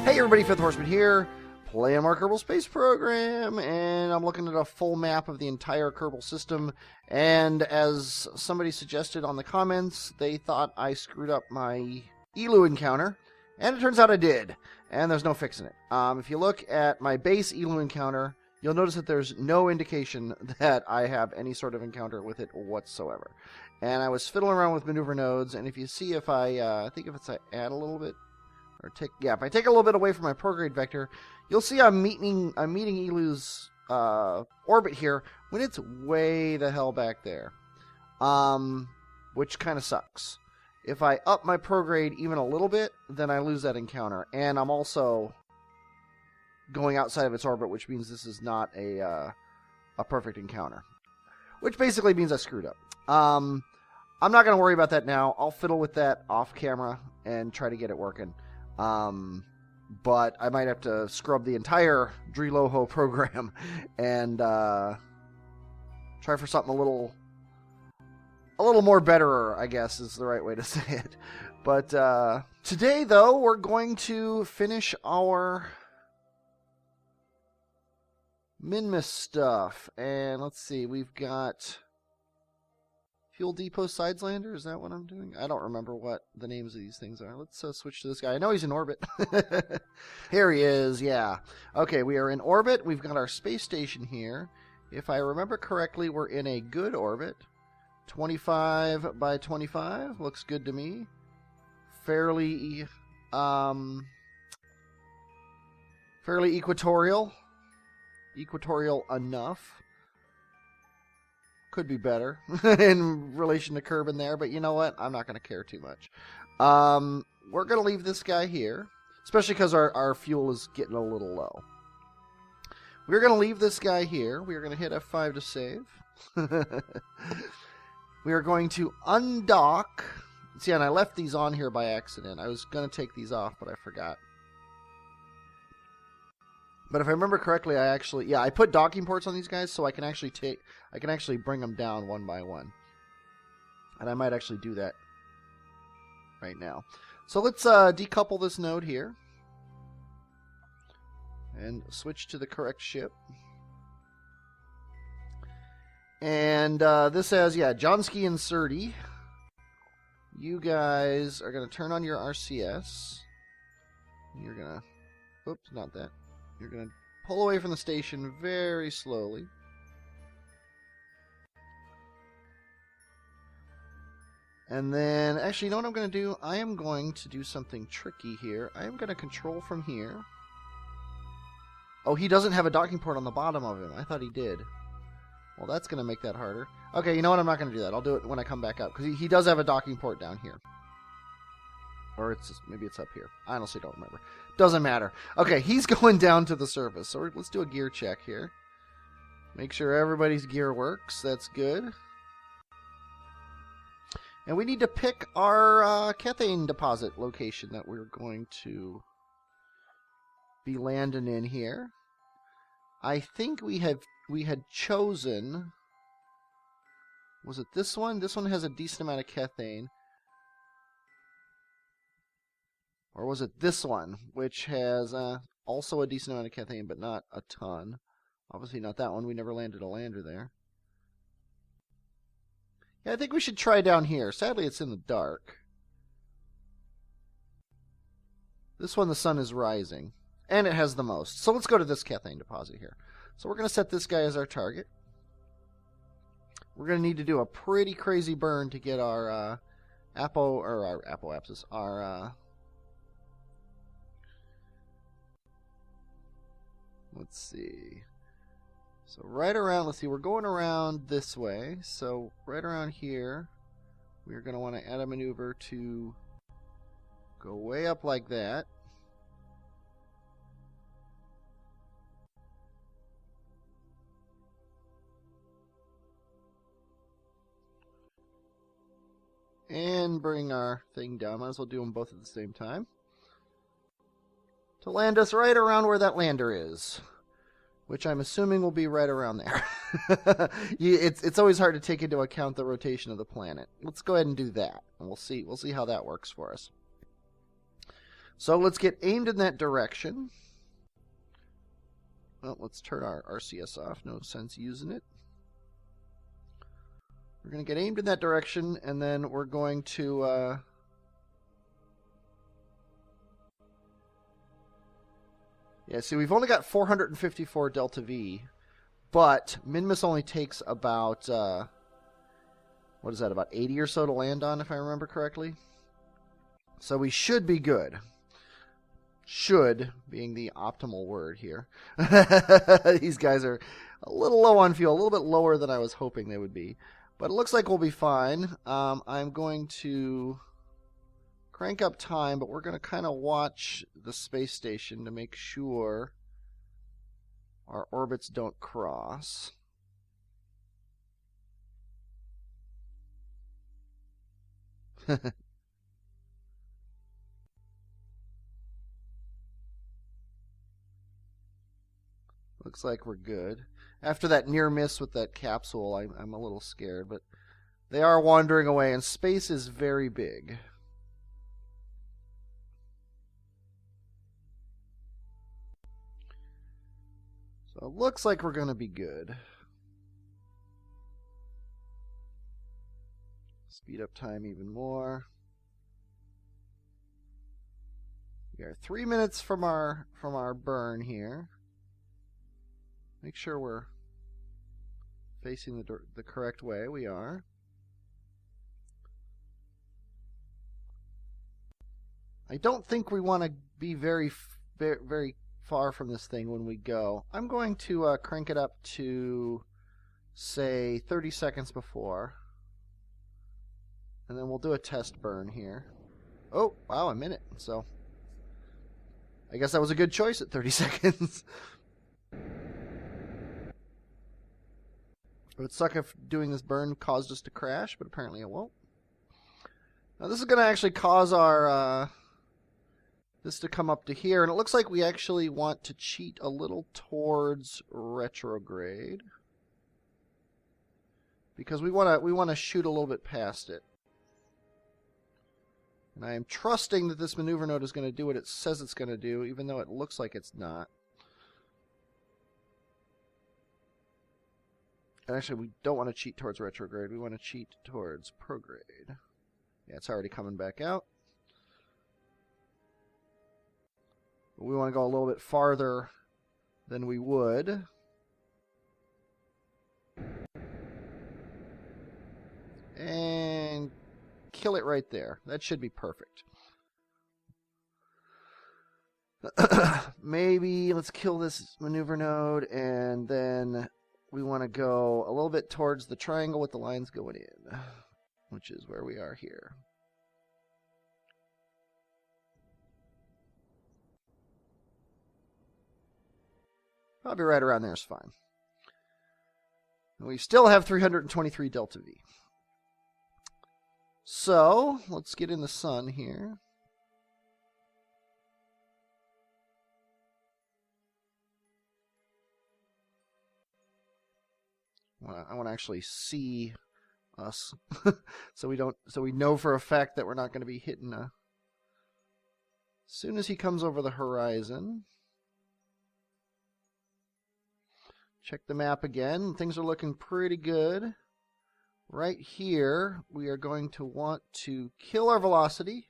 Hey everybody, Fifth Horseman here, playing our Kerbal Space Program, and I'm looking at a full map of the entire Kerbal system, and as somebody suggested on the comments, they thought I screwed up my Elu encounter, and it turns out I did, and there's no fixing it. If you look at my base Elu encounter, you'll notice that there's no indication that I have any sort of encounter with it whatsoever. And I was fiddling around with maneuver nodes, and if you see if I think if it's I add a little bit, or take, yeah, if I take a little bit away from my prograde vector, you'll see I'm meeting Elu's orbit here when it's way the hell back there, which kind of sucks. If I up my prograde even a little bit, then I lose that encounter, and I'm also going outside of its orbit, which means this is not a perfect encounter, which basically means I screwed up. I'm not going to worry about that now. I'll fiddle with that off camera and try to get it working. But I might have to scrub the entire Driloho program and try for something a little more betterer, I guess is the right way to say it. But today, though, we're going to finish our Minmus stuff. And let's see, we've got Fuel Depot Sideslander, is that what I'm doing? I don't remember what the names of these things are. Let's switch to this guy. I know he's in orbit. Here he is, yeah. Okay, we are in orbit. We've got our space station here. If I remember correctly, we're in a good orbit. 25 by 25. Looks good to me. Fairly equatorial. Equatorial enough. Could be better in relation to Kerbin there, but you know what? I'm not going to care too much. We're going to leave this guy here, especially because our fuel is getting a little low. We're going to leave this guy here. We're going to hit F5 to save. We are going to undock. See, and I left these on here by accident. I was going to take these off, but I forgot. But if I remember correctly, I put docking ports on these guys so I can actually bring them down one by one. And I might actually do that right now. So let's decouple this node here and switch to the correct ship. And this has, Johnsky and Surdy. You guys are going to turn on your RCS. You're going to, oops, not that. You're going to pull away from the station very slowly. And then, actually, you know what I'm going to do? I am going to do something tricky here. I am going to control from here. Oh, he doesn't have a docking port on the bottom of him. I thought he did. Well, that's going to make that harder. Okay, you know what? I'm not going to do that. I'll do it when I come back up. Because he does have a docking port down here. Or maybe it's up here. I honestly don't remember. Doesn't matter. Okay, he's going down to the surface. So let's do a gear check here. Make sure everybody's gear works. That's good. And we need to pick our Kethane deposit location that we're going to be landing in here. I think we had chosen... Was it this one? This one has a decent amount of Kethane. Or was it this one, which has also a decent amount of Kethane, but not a ton? Obviously not that one. We never landed a lander there. Yeah, I think we should try down here. Sadly, it's in the dark. This one, the sun is rising. And it has the most. So let's go to this Kethane deposit here. So we're going to set this guy as our target. We're going to need to do a pretty crazy burn to get our apoapsis, let's see. So right around, let's see, we're going around this way. So right around here, we're going to want to add a maneuver to go way up like that. And bring our thing down. Might as well do them both at the same time. To land us right around where that lander is. Which I'm assuming will be right around there. It's always hard to take into account the rotation of the planet. Let's go ahead and do that. And we'll see how that works for us. So let's get aimed in that direction. Well, let's turn our RCS off. No sense using it. We're going to get aimed in that direction, and then we're going to... Yeah, see, we've only got 454 delta V, but Minmus only takes about, what is that, about 80 or so to land on, if I remember correctly? So we should be good. Should being the optimal word here. These guys are a little low on fuel, a little bit lower than I was hoping they would be. But it looks like we'll be fine. I'm going to crank up time, but we're going to kind of watch the space station to make sure our orbits don't cross. Looks like we're good. After that near miss with that capsule, I'm a little scared, but they are wandering away, and space is very big. So it looks like we're going to be good. Speed up time even more. We are 3 minutes from our burn here. Make sure we're facing the correct way. We are. I don't think we want to be very far from this thing when we go. I'm going to crank it up to, say, 30 seconds before. And then we'll do a test burn here. Oh, wow, a minute. So I guess that was a good choice at 30 seconds. It would suck if doing this burn caused us to crash, but apparently it won't. Now this is going to actually cause our this to come up to here, and it looks like we actually want to cheat a little towards retrograde because we want to shoot a little bit past it. And I am trusting that this maneuver node is going to do what it says it's going to do, even though it looks like it's not. And actually, we don't want to cheat towards retrograde. We want to cheat towards prograde. Yeah, it's already coming back out. But we want to go a little bit farther than we would. And kill it right there. That should be perfect. Maybe let's kill this maneuver node, and then we want to go a little bit towards the triangle with the lines going in, which is where we are here. Probably right around there is fine. And we still have 323 delta V. So, let's get in the sun here. I want to actually see us, so we know for a fact that we're not going to be hitting a. As soon as he comes over the horizon, check the map again. Things are looking pretty good. Right here, we are going to want to kill our velocity.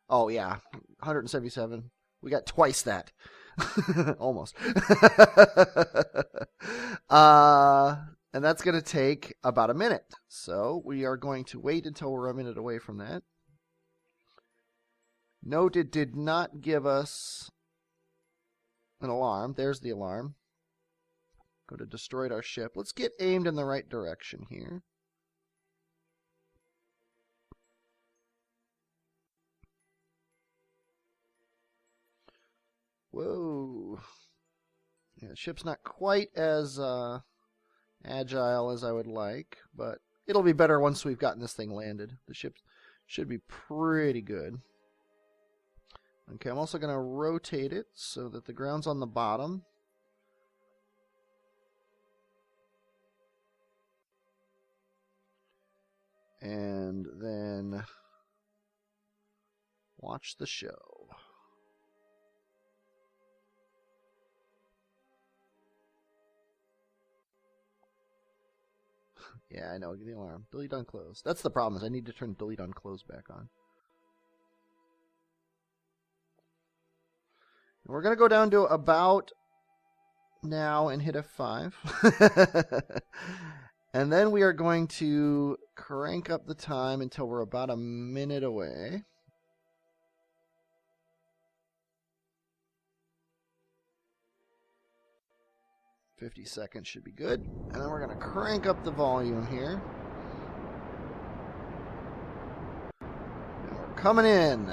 Oh yeah, 177. We got twice that. Almost. And that's going to take about a minute. So we are going to wait until we're a minute away from that. Note it did not give us an alarm. There's the alarm. Go to destroyed our ship. Let's get aimed in the right direction here. Whoa. Yeah, the ship's not quite as agile as I would like, but it'll be better once we've gotten this thing landed. The ship should be pretty good. Okay, I'm also going to rotate it so that the ground's on the bottom. And then watch the show. Yeah, I know. Give me the alarm. Delete on close. That's the problem, is I need to turn delete on close back on. And we're going to go down to about now and hit F5. And then we are going to crank up the time until we're about a minute away. "50 seconds should be good. And then we're going to crank up the volume here. And we're coming in.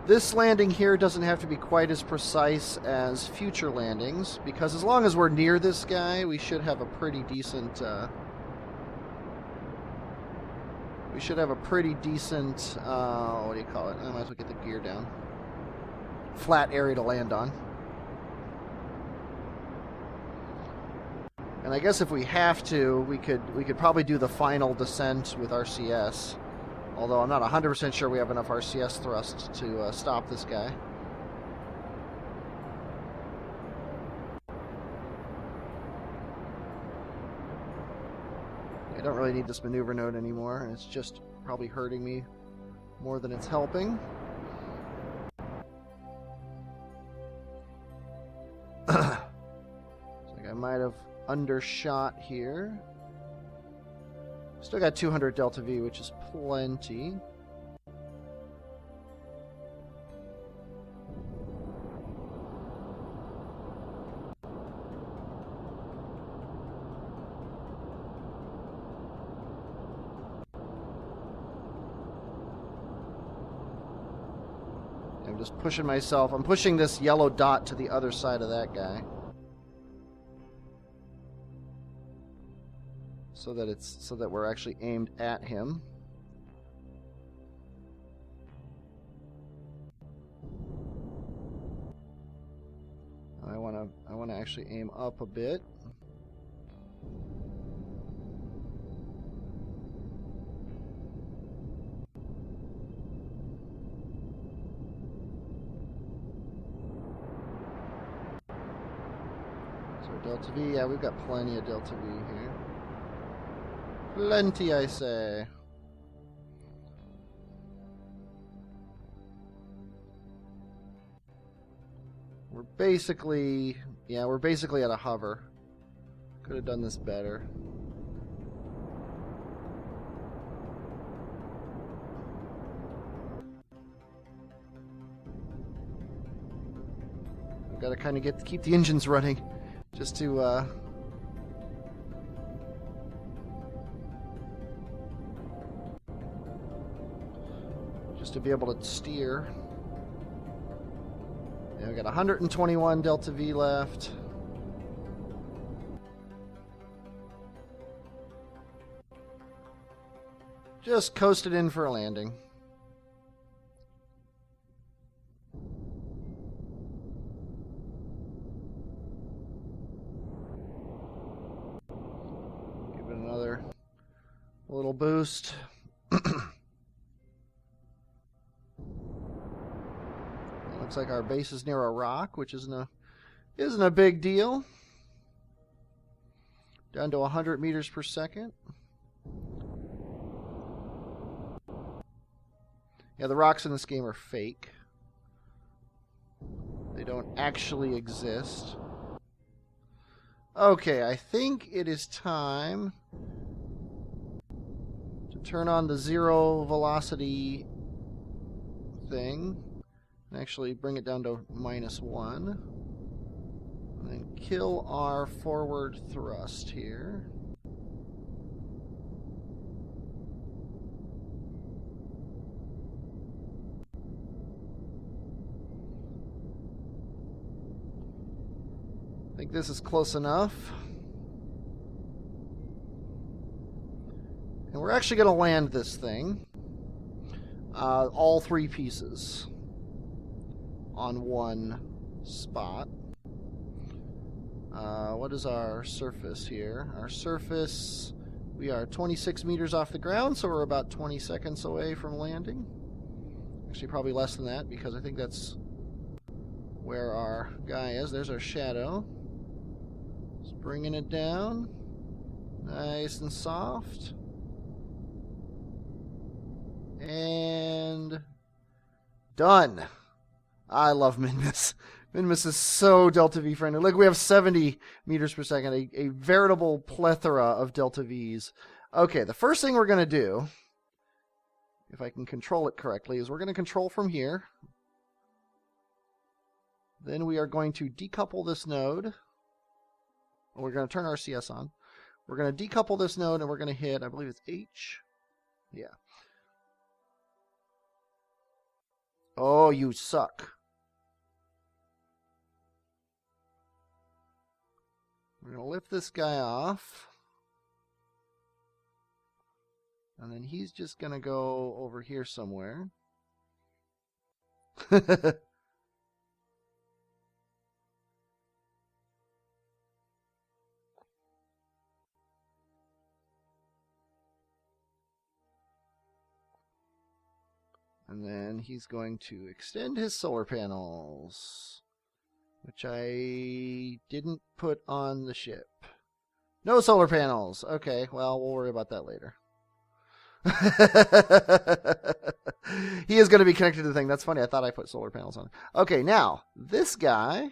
This landing here doesn't have to be quite as precise as future landings, because as long as we're near this guy, we should have a pretty decent... what do you call it? I might as well get the gear down. Flat area to land on. And I guess if we have to, we could probably do the final descent with RCS. Although I'm not 100% sure we have enough RCS thrust to stop this guy. I don't really need this maneuver node anymore, and it's just probably hurting me more than it's helping. Looks like I might have undershot here. Still got 200 delta V, which is plenty. I'm just pushing myself. I'm pushing this yellow dot to the other side of that guy. So that we're actually aimed at him. I want to actually aim up a bit. So delta V, yeah, we've got plenty of delta V here. Plenty, I say. We're basically at a hover. Could have done this better. I've got to kind of keep the engines running, just to be able to steer. Yeah, we got 121 delta V left. Just coasted in for a landing. Give it another little boost. Looks like our base is near a rock, which isn't a big deal. Down to 100 meters per second. Yeah, the rocks in this game are fake. They don't actually exist. Okay, I think it is time to turn on the zero velocity thing. And actually bring it down to -1. And then kill our forward thrust here. I think this is close enough. And we're actually going to land this thing. All three pieces. On one spot. What is our surface here? Our surface, we are 26 meters off the ground, so we're about 20 seconds away from landing. Actually, probably less than that, because I think that's where our guy is. There's our shadow. Bringing it down. Nice and soft. And done. I love Minmus. Minmus is so delta V friendly. Look, we have 70 meters per second, a veritable plethora of delta Vs. Okay, the first thing we're going to do, if I can control it correctly, is we're going to control from here. Then we are going to decouple this node. We're going to turn our CS on. We're going to decouple this node, and we're going to hit, I believe it's H. Yeah. Oh, you suck. We're going to lift this guy off. And then he's just going to go over here somewhere. And then he's going to extend his solar panels, which I didn't put on the ship. No solar panels. Okay, well, we'll worry about that later. He is going to be connected to the thing. That's funny. I thought I put solar panels on. Okay, now, this guy.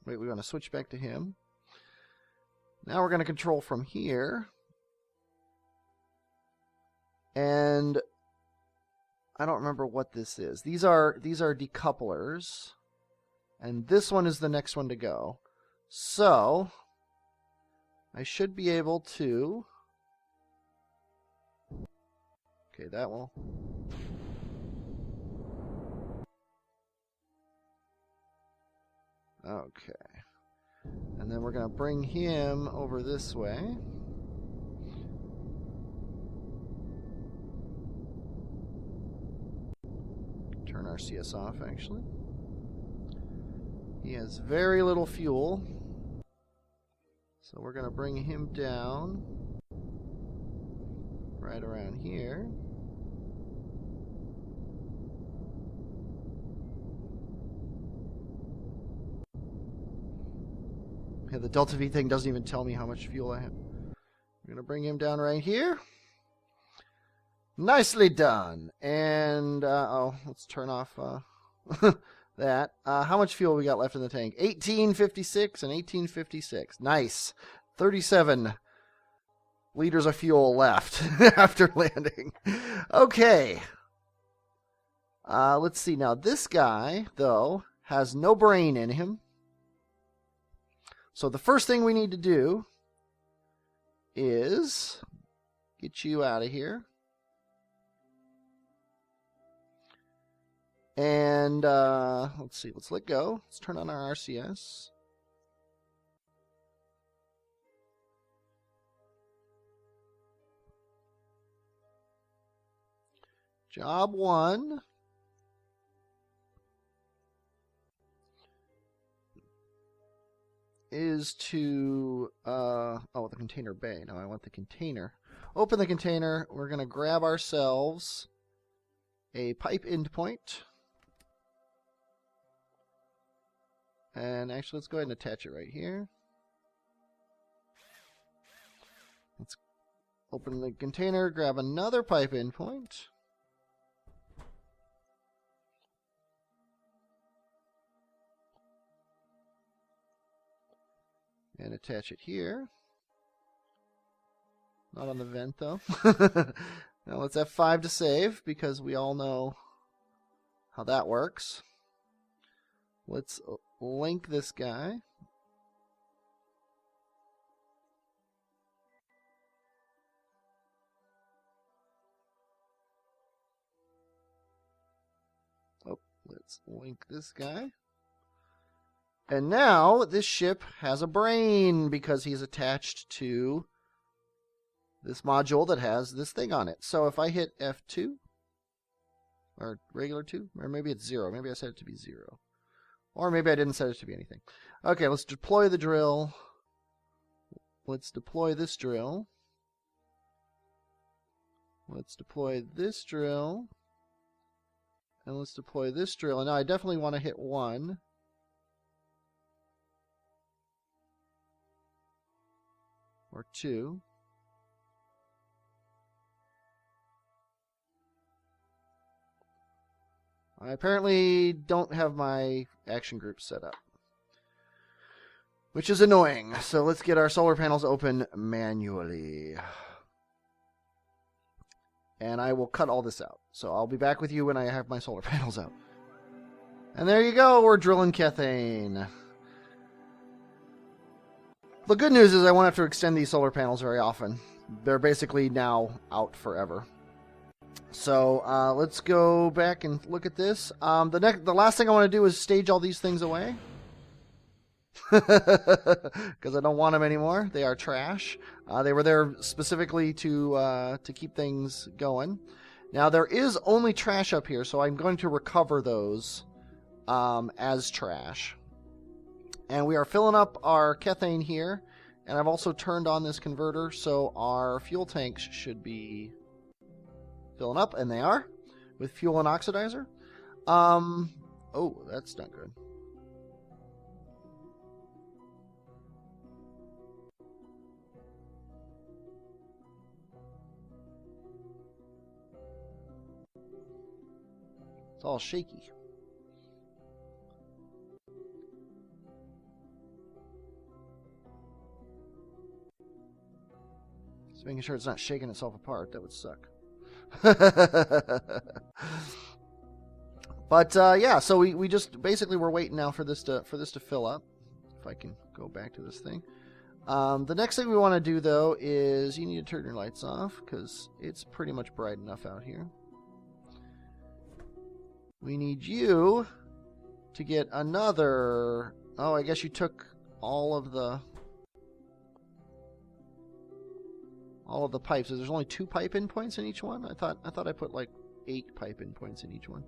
Wait, we want to switch back to him. Now we're going to control from here. And I don't remember what this is. These are decouplers. And this one is the next one to go. So, I should be able to... Okay, that will... Okay. And then we're going to bring him over this way. Turn our CS off, actually. He has very little fuel. So we're going to bring him down right around here. Yeah, the Delta V thing doesn't even tell me how much fuel I have. I'm going to bring him down right here. Nicely done. And, let's turn off that. How much fuel we got left in the tank? 1856 and 1856. Nice. 37 liters of fuel left after landing. Okay. Let's see. Now, this guy, though, has no brain in him. So the first thing we need to do is get you out of here. And let's see, let's let go. Let's turn on our RCS. Job 1. Is to, the container bay. No, I want the container. Open the container. We're going to grab ourselves a pipe endpoint. And actually, let's go ahead and attach it right here. Let's open the container, grab another pipe endpoint. And attach it here. Not on the vent, though. Now let's F5 to save, because we all know how that works. Let's link this guy. Oh, let's link this guy. And now this ship has a brain because he's attached to this module that has this thing on it. So if I hit F2, or regular 2, or maybe it's 0. Maybe I set it to be 0. Or maybe I didn't set it to be anything. Okay, let's deploy the drill. Let's deploy this drill. Let's deploy this drill. And let's deploy this drill. And now I definitely want to hit 1. or 2. I apparently don't have my action group set up, which is annoying. So let's get our solar panels open manually. And I will cut all this out. So I'll be back with you when I have my solar panels out. And there you go, we're drilling Kethane. The good news is I won't have to extend these solar panels very often. They're basically now out forever. So let's go back and look at this. The last thing I want to do is stage all these things away. Because I don't want them anymore. They are trash. They were there specifically to keep things going. Now there is only trash up here, so I'm going to recover those as trash. And we are filling up our Kethane here. And I've also turned on this converter, so our fuel tanks should be filling up, and they are, with fuel and oxidizer. Oh, that's not good. It's all shaky. Just making sure it's not shaking itself apart. That would suck. But yeah, so we just basically we're waiting now for this to fill up. If I can go back to this thing. The next thing we want to do though is you need to turn your lights off because it's pretty much bright enough out here. We need you to get another. Oh, I guess you took all of the pipes. So there's only 2 pipe in points in each one. I thought I put like 8 pipe in points in each one.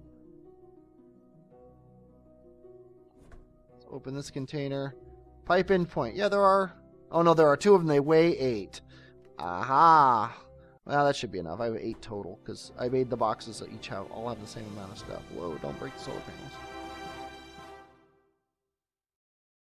Let's open this container. Pipe in point. Yeah, there are. Oh no, there are 2 of them. They weigh 8. Aha. Well, that should be enough. I have 8 total because I made the boxes that each all have the same amount of stuff. Whoa! Don't break the solar panels.